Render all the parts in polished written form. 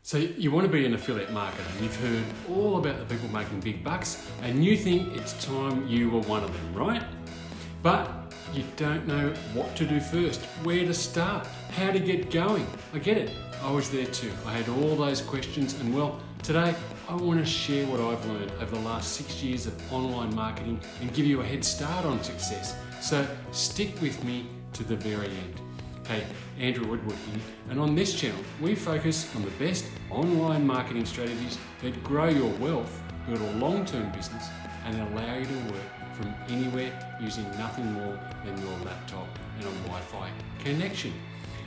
So you want to be an affiliate marketer and you've heard all about the people making big bucks and you think it's time you were one of them, right? But you don't know what to do first, where to start, how to get going. I get it, I was there too. I had all those questions and well, today I want to share what I've learned over the last 6 years of online marketing and give you a head start on success. So stick with me to the very end. Hey, Andrew Woodward here, and on this channel we focus on the best online marketing strategies that grow your wealth, build a long-term business and allow you to work from anywhere using nothing more than your laptop and a Wi-Fi connection.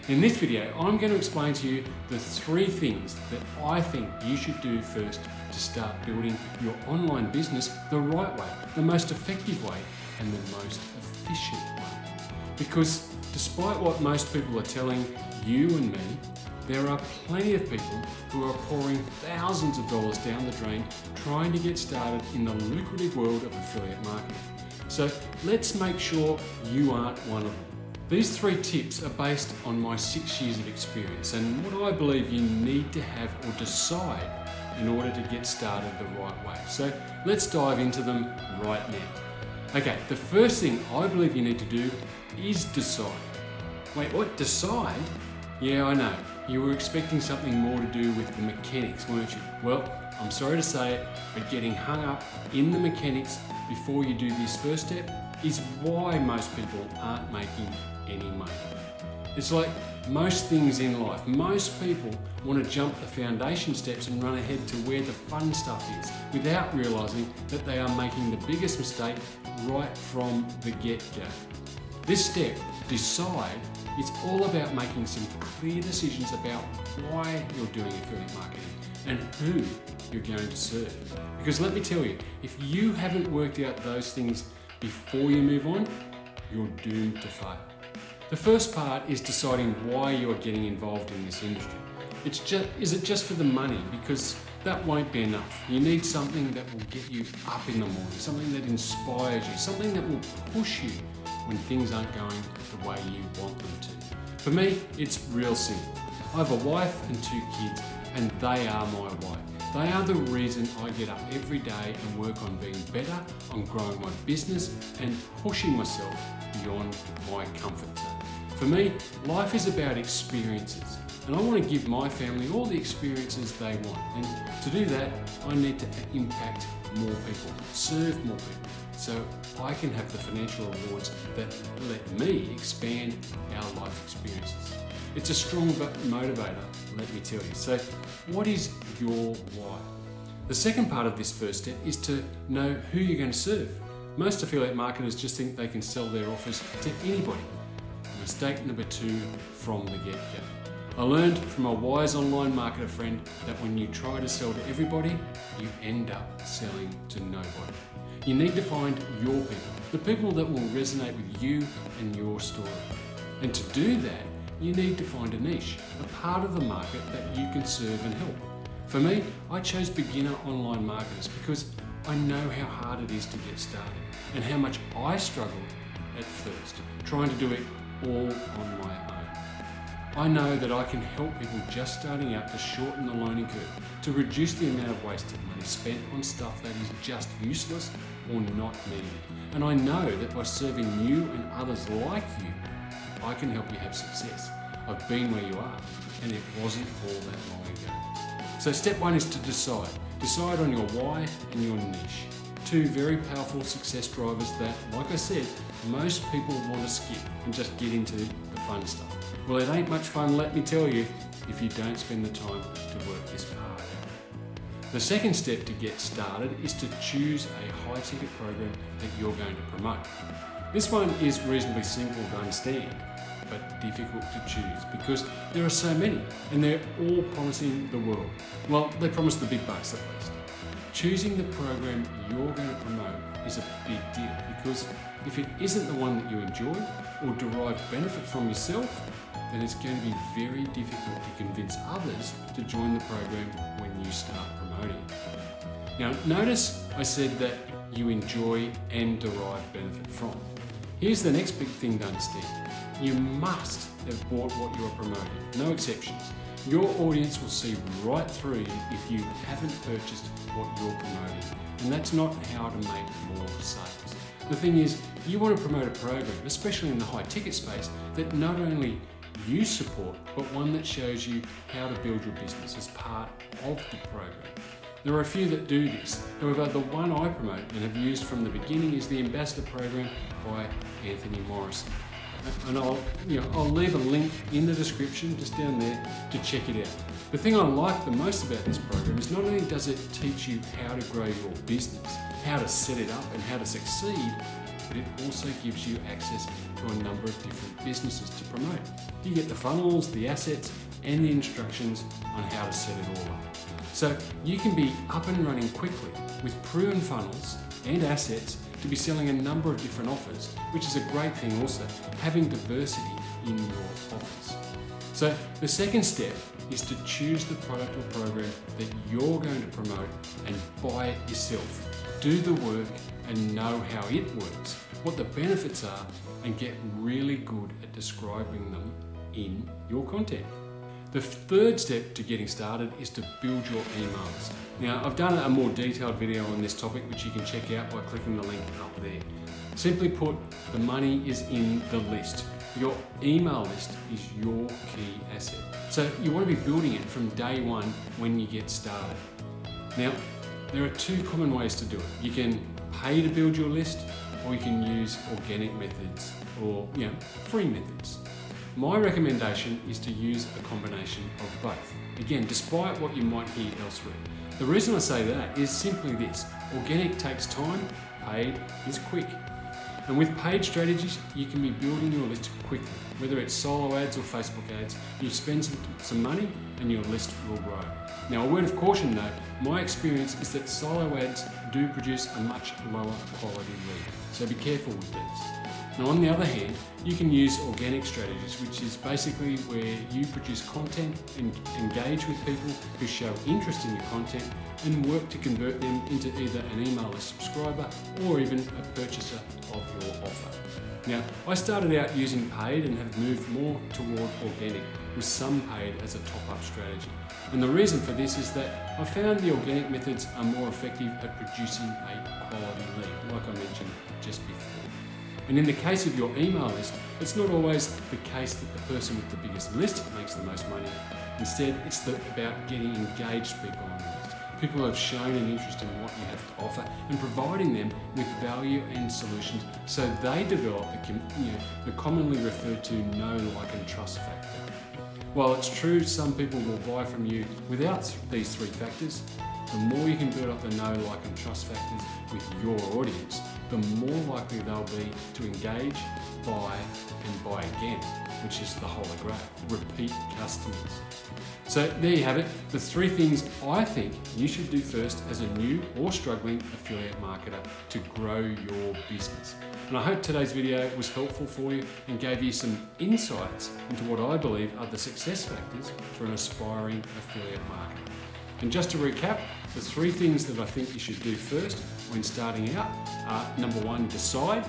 In this video, I'm going to explain to you the 3 things that I think you should do first to start building your online business the right way, the most effective way and the most efficient way. Because despite what most people are telling you and me, there are plenty of people who are pouring thousands of dollars down the drain trying to get started in the lucrative world of affiliate marketing. So let's make sure you aren't one of them. These 3 tips are based on my 6 years of experience and what I believe you need to have or decide in order to get started the right way. So let's dive into them right now. Okay, the first thing I believe you need to do is decide. Wait, what? Decide? Yeah, I know. You were expecting something more to do with the mechanics, weren't you? Well, I'm sorry to say it, but getting hung up in the mechanics before you do this first step is why most people aren't making any money. It's like most things in life. Most people want to jump the foundation steps and run ahead to where the fun stuff is without realizing that they are making the biggest mistake right from the get-go. This step, decide, is all about making some clear decisions about why you're doing affiliate marketing and who you're going to serve. Because let me tell you, if you haven't worked out those things before you move on, you're doomed to fail. The first part is deciding why you are getting involved in this industry. Is it just for the money? Because that won't be enough. You need something that will get you up in the morning, something that inspires you, something that will push you when things aren't going the way you want them to. For me, it's real simple. I have a wife and 2 kids, and they are my why. They are the reason I get up every day and work on being better, on growing my business, and pushing myself beyond my comfort zone. For me, life is about experiences, and I want to give my family all the experiences they want. And to do that, I need to impact more people, serve more people, so I can have the financial rewards that let me expand our life experiences. It's a strong motivator, let me tell you. So what is your why? The second part of this first step is to know who you're going to serve. Most affiliate marketers just think they can sell their offers to anybody. Mistake number 2 from the get-go. I learned from a wise online marketer friend that when you try to sell to everybody, you end up selling to nobody. You need to find your people, the people that will resonate with you and your story. And to do that, you need to find a niche, a part of the market that you can serve and help. For me, I chose beginner online marketers because I know how hard it is to get started and how much I struggled at first, trying to do it all on my own. I know that I can help people just starting out to shorten the learning curve, to reduce the amount of wasted money spent on stuff that is just useless or not needed. And I know that by serving you and others like you, I can help you have success. I've been where you are, and it wasn't all that long ago. So step 1 is to decide. Decide on your why and your niche. 2 very powerful success drivers that, like I said, most people want to skip and just get into the fun stuff. Well, it ain't much fun, let me tell you, if you don't spend the time to work this part out. The second step to get started is to choose a high-ticket program that you're going to promote. This one is reasonably simple to understand, but difficult to choose because there are so many and they're all promising the world. Well, they promise the big bucks at least. Choosing the program you're going to promote is a big deal because if it isn't the one that you enjoy or derive benefit from yourself, then it's going to be very difficult to convince others to join the program when you start promoting it. Now, notice I said that you enjoy and derive benefit from. Here's the next big thing to understand. You must have bought what you are promoting, no exceptions. Your audience will see right through you if you haven't purchased what you're promoting. And that's not how to make more sales. The thing is, you want to promote a program, especially in the high ticket space, that not only you support, but one that shows you how to build your business as part of the program. There are a few that do this. However, the one I promote and have used from the beginning is the Ambassador Program by Anthony Morrison. And I'll leave a link in the description just down there to check it out. The thing I like the most about this program is not only does it teach you how to grow your business, how to set it up and how to succeed, but it also gives you access to a number of different businesses to promote. You get the funnels, the assets, and the instructions on how to set it all up. So you can be up and running quickly with proven funnels and assets to be selling a number of different offers, which is a great thing also, having diversity in your offers. So the second step is to choose the product or program that you're going to promote and buy it yourself. Do the work and know how it works, what the benefits are, and get really good at describing them in your content. The third step to getting started is to build your email list. Now, I've done a more detailed video on this topic, which you can check out by clicking the link up there. Simply put, the money is in the list. Your email list is your key asset. So you want to be building it from day one when you get started. Now, there are two common ways to do it. You can pay to build your list, or you can use organic methods or free methods. My recommendation is to use a combination of both. Again, despite what you might hear elsewhere. The reason I say that is simply this: organic takes time, paid is quick. And with paid strategies, you can be building your list quickly. Whether it's solo ads or Facebook ads, you spend some money and your list will grow. Now, a word of caution though, my experience is that solo ads do produce a much lower quality lead. So be careful with these. Now, on the other hand, you can use organic strategies, which is basically where you produce content and engage with people who show interest in your content and work to convert them into either an email list subscriber or even a purchaser of your offer. Now, I started out using paid and have moved more toward organic, with some paid as a top-up strategy. And the reason for this is that I found the organic methods are more effective at producing a quality lead, like I mentioned just before. And in the case of your email list, it's not always the case that the person with the biggest list makes the most money. Instead, it's about getting engaged people on the list. People who have shown an interest in what you have to offer and providing them with value and solutions so they develop the commonly referred to know, like and trust factor. While it's true some people will buy from you without these three factors, the more you can build up the know, like and trust factors with your audience, the more likely they'll be to engage, buy and buy again, which is the holy grail, repeat customers. So there you have it, the three things I think you should do first as a new or struggling affiliate marketer to grow your business. And I hope today's video was helpful for you and gave you some insights into what I believe are the success factors for an aspiring affiliate marketer. And just to recap, the three things that I think you should do first when starting out are: number one, decide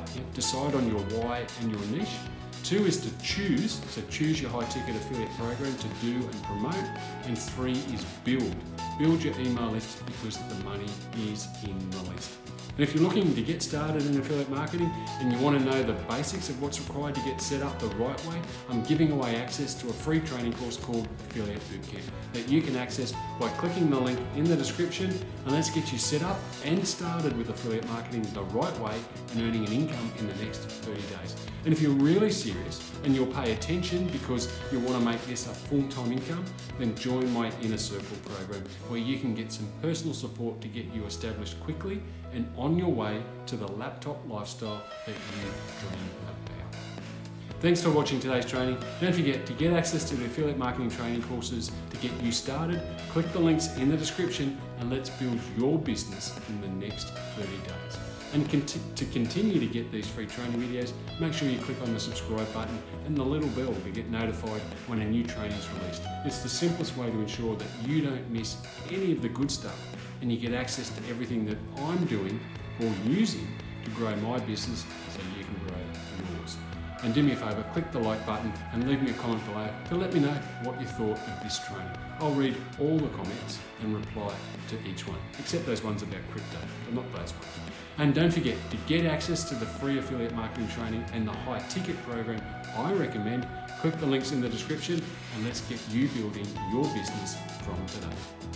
on your why and your niche. Two is to choose, so choose your high ticket affiliate program to do and promote. And three is build your email list, because the money is in the list. And if you're looking to get started in affiliate marketing and you want to know the basics of what's required to get set up the right way, I'm giving away access to a free training course called Affiliate Bootcamp that you can access by clicking the link in the description. And let's get you set up and started with affiliate marketing the right way and earning an income in the next 30 days. And if you're really serious and you'll pay attention because you want to make this a full-time income, then join my Inner Circle program, where you can get some personal support to get you established quickly and on your way to the laptop lifestyle that you dream about. Thanks for watching today's training. Don't forget to get access to the affiliate marketing training courses to get you started. Click the links in the description and let's build your business in the next 30 days. And to continue to get these free training videos, make sure you click on the subscribe button and the little bell to get notified when a new training is released. It's the simplest way to ensure that you don't miss any of the good stuff and you get access to everything that I'm doing or using to grow my business so you can grow yours. And do me a favour, click the like button and leave me a comment below to let me know what you thought of this training. I'll read all the comments and reply to each one, except those ones about crypto, but not those ones. And don't forget, to get access to the free affiliate marketing training and the high ticket program I recommend, click the links in the description and let's get you building your business from today.